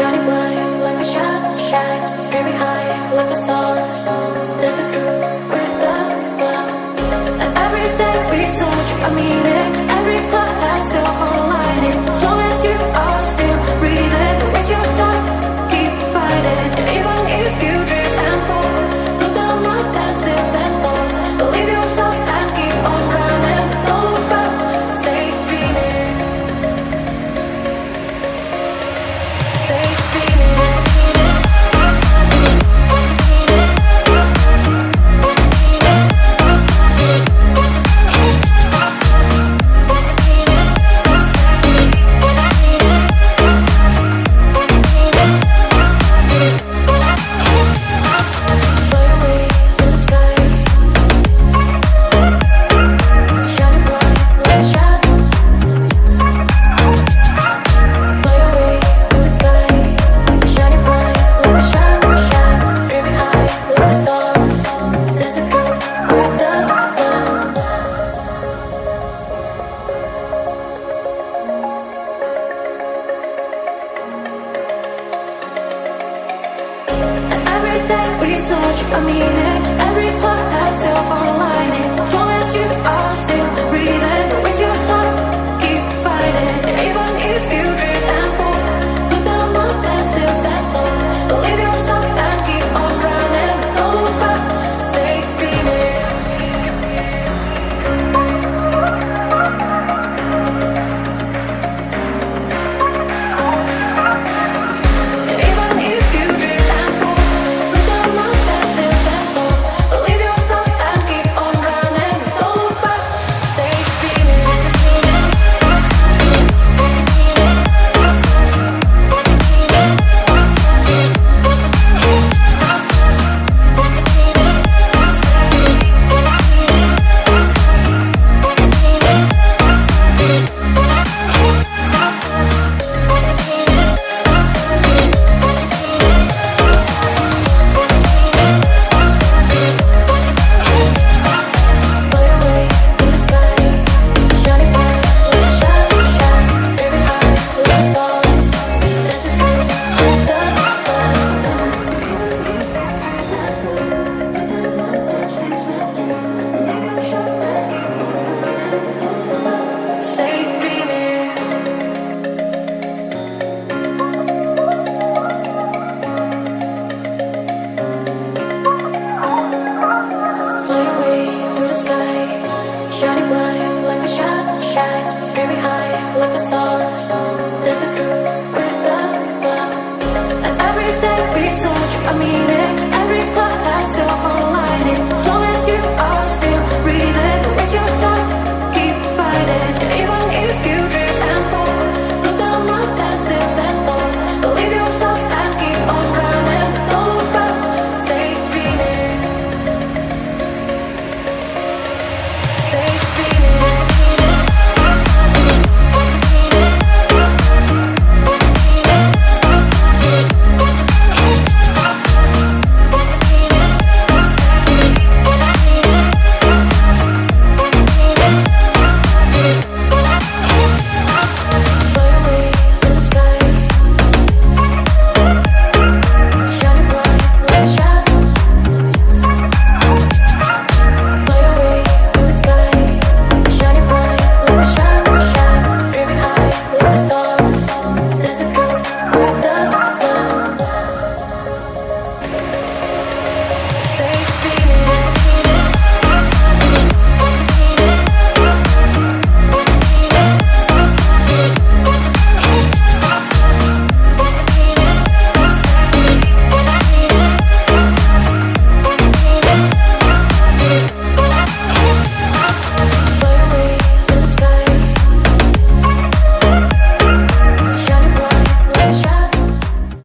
shining bright like a shine, dreaming high like the stars, dancing through without cloud. And every day we search a meaning, every cloud has silver lining. As long as you are still breathing, don't waste your time, keep fighting. And even if you drift and fall, look down, my head still stand tall. Believe yourself and keep on running. Don't look back, stay dreaming. Stay dreaming. Fly away in the sky, shining bright like a shadow. Fly away in the sky, shining bright like a shadow, dreaming high like the stars, dancing through without cloud. And every day we search a meaning, every cloud has silver lining. As long as you are still breathing, don't waste your time, keep fighting. And even if you drift and fall, look down, my head still stand tall. Believe yourself and keep on running. Don't look back, stay dreaming. And even if you drift and fall, look down, my head still stand tall. Believe yourself and keep on running. Don't look back, stay dreaming. Fly away in the sky, shining bright like a shadow, dreaming high like the stars, dancing through without cloud. Stay dreaming. Fly away to the sky, shining bright like a shadow, dreaming high like the stars.